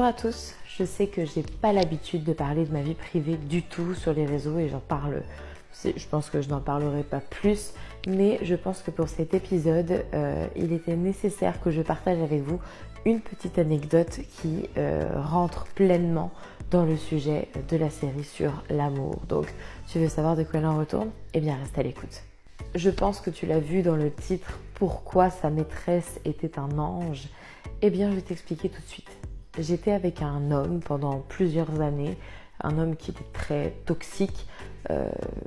Bonjour à tous, je sais que j'ai pas l'habitude de parler de ma vie privée du tout sur les réseaux et je pense que je n'en parlerai pas plus, mais je pense que pour cet épisode, il était nécessaire que je partage avec vous une petite anecdote qui rentre pleinement dans le sujet de la série sur l'amour. Donc, tu veux savoir de quoi elle en retourne? Eh bien, reste à l'écoute. Je pense que tu l'as vu dans le titre « Pourquoi sa maîtresse était un ange ?» Eh bien, je vais t'expliquer tout de suite. J'étais avec un homme pendant plusieurs années, un homme qui était très toxique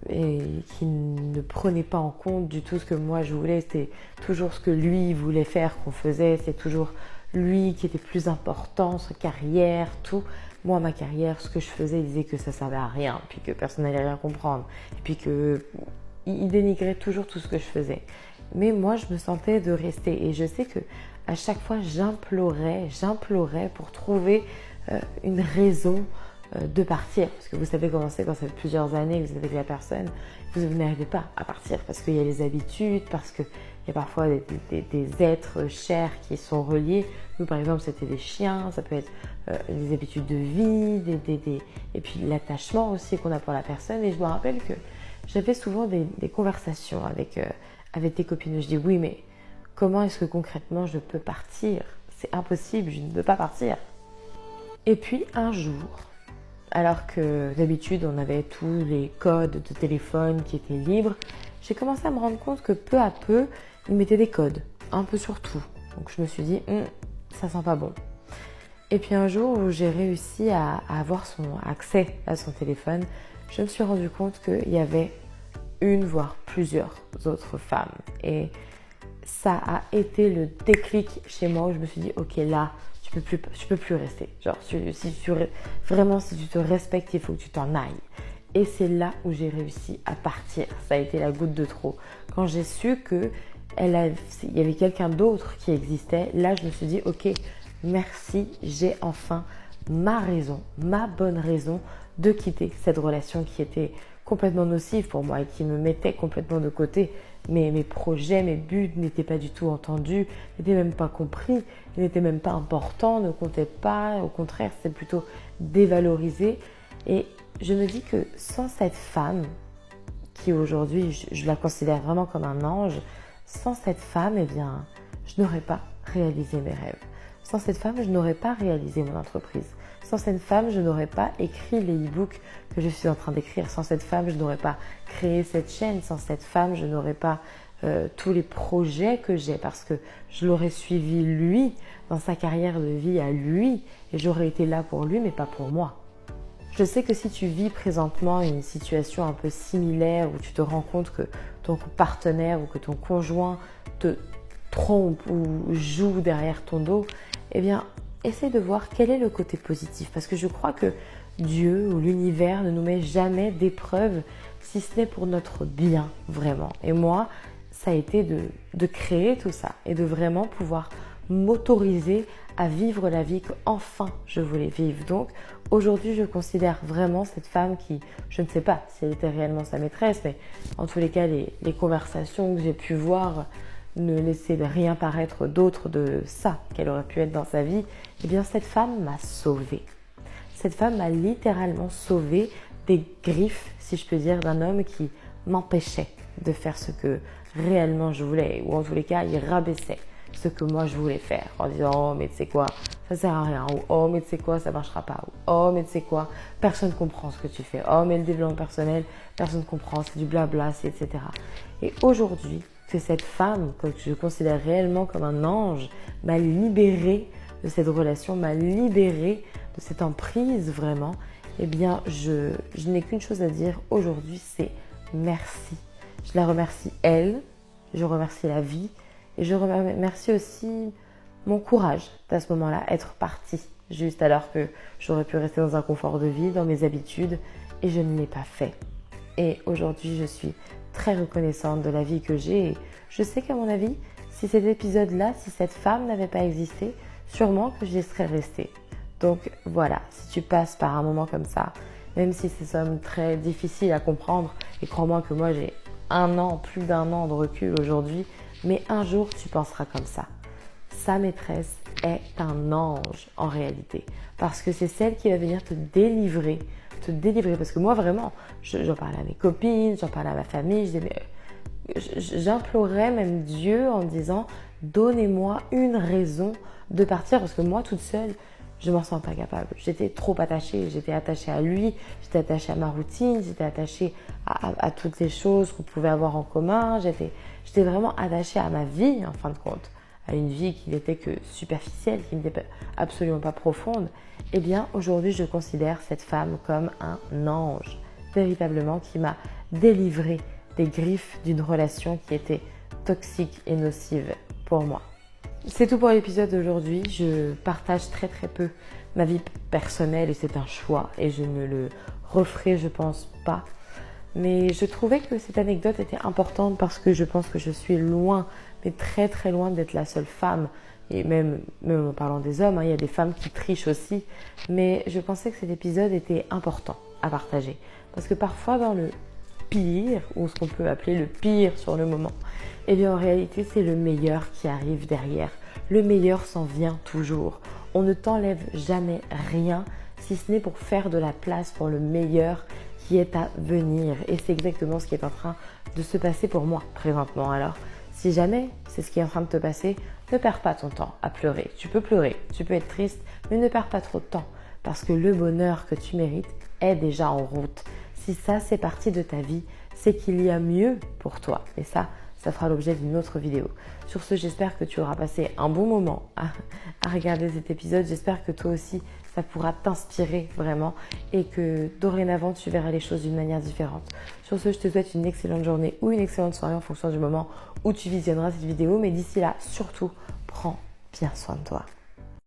et qui ne prenait pas en compte du tout ce que moi je voulais. C'était toujours ce que lui voulait faire qu'on faisait, c'est toujours lui qui était plus important, sa carrière, tout. Moi, ma carrière, ce que je faisais, il disait que ça servait à rien, puis que personne n'allait rien comprendre, et puis qu'il dénigrait toujours tout ce que je faisais. Mais moi, je me sentais de rester, et je sais que à chaque fois, j'implorais pour trouver une raison de partir. Parce que vous savez comment c'est quand ça fait plusieurs années que vous êtes avec la personne, vous n'arrivez pas à partir parce qu'il y a les habitudes, parce qu'il y a parfois des êtres chers qui sont reliés. Nous, par exemple, c'était des chiens, ça peut être les habitudes de vie, et puis l'attachement aussi qu'on a pour la personne. Et je me rappelle que j'avais souvent des conversations avec des copines où je dis oui, mais comment est-ce que concrètement je peux partir? C'est impossible, je ne peux pas partir. Et puis un jour, alors que d'habitude on avait tous les codes de téléphone qui étaient libres, j'ai commencé à me rendre compte que peu à peu, ils mettaient des codes, un peu sur tout. Donc je me suis dit, ça sent pas bon. Et puis un jour où j'ai réussi à avoir son accès à son téléphone, je me suis rendu compte qu'il y avait une, voire plusieurs autres femmes. Et ça a été le déclic chez moi où je me suis dit ok, là tu peux plus rester, genre si tu te respectes, il faut que tu t'en ailles. Et c'est là où j'ai réussi à partir. Ça a été la goutte de trop. Quand j'ai su que il y avait quelqu'un d'autre qui existait, là je me suis dit ok, merci, j'ai enfin ma raison, ma bonne raison de quitter cette relation qui était complètement nocive pour moi et qui me mettait complètement de côté. Mes projets, mes buts n'étaient pas du tout entendus, n'étaient même pas compris, n'étaient même pas importants, ne comptaient pas. Au contraire, c'était plutôt dévalorisé. Et je me dis que sans cette femme, qui aujourd'hui, je la considère vraiment comme un ange, sans cette femme, eh bien, je n'aurais pas réalisé mes rêves. Sans cette femme, je n'aurais pas réalisé mon entreprise. Sans cette femme, je n'aurais pas écrit les e-books que je suis en train d'écrire. Sans cette femme, je n'aurais pas créé cette chaîne. Sans cette femme, je n'aurais pas tous les projets que j'ai parce que je l'aurais suivi lui, dans sa carrière de vie à lui, et j'aurais été là pour lui, mais pas pour moi. Je sais que si tu vis présentement une situation un peu similaire où tu te rends compte que ton partenaire ou que ton conjoint te trompe ou joue derrière ton dos, eh bien, essaie de voir quel est le côté positif. Parce que je crois que Dieu ou l'univers ne nous met jamais d'épreuves si ce n'est pour notre bien, vraiment. Et moi, ça a été de créer tout ça et de vraiment pouvoir m'autoriser à vivre la vie qu'enfin je voulais vivre. Donc aujourd'hui, je considère vraiment cette femme qui, je ne sais pas si elle était réellement sa maîtresse, mais en tous les cas, les conversations que j'ai pu voir ne laissaient rien paraître d'autre de ça qu'elle aurait pu être dans sa vie. Eh bien, cette femme m'a sauvée. Cette femme m'a littéralement sauvée des griffes, si je peux dire, d'un homme qui m'empêchait de faire ce que réellement je voulais, ou en tous les cas, il rabaissait ce que moi je voulais faire en disant oh mais tu sais quoi, ça sert à rien, ou oh mais tu sais quoi, ça marchera pas, ou oh mais tu sais quoi, personne comprend ce que tu fais, oh mais le développement personnel, personne comprend, c'est du blabla, c'est etc. Et aujourd'hui, que cette femme, que je considère réellement comme un ange, m'a libérée de cette relation, m'a libérée de cette emprise vraiment, eh bien je n'ai qu'une chose à dire aujourd'hui, c'est merci. Je la remercie elle, je remercie la vie et je remercie aussi mon courage à ce moment-là, être partie juste alors que j'aurais pu rester dans un confort de vie, dans mes habitudes et je ne l'ai pas fait. Et aujourd'hui, je suis très reconnaissante de la vie que j'ai et je sais qu'à mon avis, si cet épisode-là, si cette femme n'avait pas existé, sûrement que j'y serais restée. Donc voilà, si tu passes par un moment comme ça, même si c'est somme très difficile à comprendre, et crois-moi que moi j'ai plus d'un an de recul aujourd'hui, mais un jour tu penseras comme ça. sa maîtresse est un ange en réalité. Parce que c'est celle qui va venir te délivrer. Parce que moi vraiment, j'en parlais à mes copines, j'en parlais à ma famille, j'implorais même Dieu en me disant donnez-moi une raison de partir parce que moi toute seule je m'en sens pas capable. J'étais trop attachée, j'étais attachée à lui, j'étais attachée à ma routine, j'étais attachée à toutes les choses qu'on pouvait avoir en commun, j'étais vraiment attachée à ma vie en fin de compte, à une vie qui n'était que superficielle, qui n'était absolument pas profonde. Eh bien aujourd'hui je considère cette femme comme un ange, véritablement qui m'a délivrée des griffes d'une relation qui était toxique et nocive pour moi. C'est tout pour l'épisode d'aujourd'hui. Je partage très peu ma vie personnelle et c'est un choix et je ne le referai je pense pas. Mais je trouvais que cette anecdote était importante parce que je pense que je suis loin, mais très loin d'être la seule femme. Et même en parlant des hommes, il y a des femmes qui trichent aussi. Mais je pensais que cet épisode était important à partager. Parce que parfois dans le pire, ou ce qu'on peut appeler le pire sur le moment, eh bien en réalité c'est le meilleur qui arrive derrière. Le meilleur s'en vient toujours. On ne t'enlève jamais rien si ce n'est pour faire de la place pour le meilleur qui est à venir. Et c'est exactement ce qui est en train de se passer pour moi présentement. Alors si jamais c'est ce qui est en train de te passer, ne perds pas ton temps à pleurer. Tu peux pleurer, tu peux être triste, mais ne perds pas trop de temps parce que le bonheur que tu mérites est déjà en route. Si ça c'est partie de ta vie, c'est qu'il y a mieux pour toi. Et ça fera l'objet d'une autre vidéo. Sur ce, j'espère que tu auras passé un bon moment à regarder cet épisode. J'espère que toi aussi, ça pourra t'inspirer vraiment et que dorénavant, tu verras les choses d'une manière différente. Sur ce, je te souhaite une excellente journée ou une excellente soirée en fonction du moment où tu visionneras cette vidéo. Mais d'ici là, surtout, prends bien soin de toi.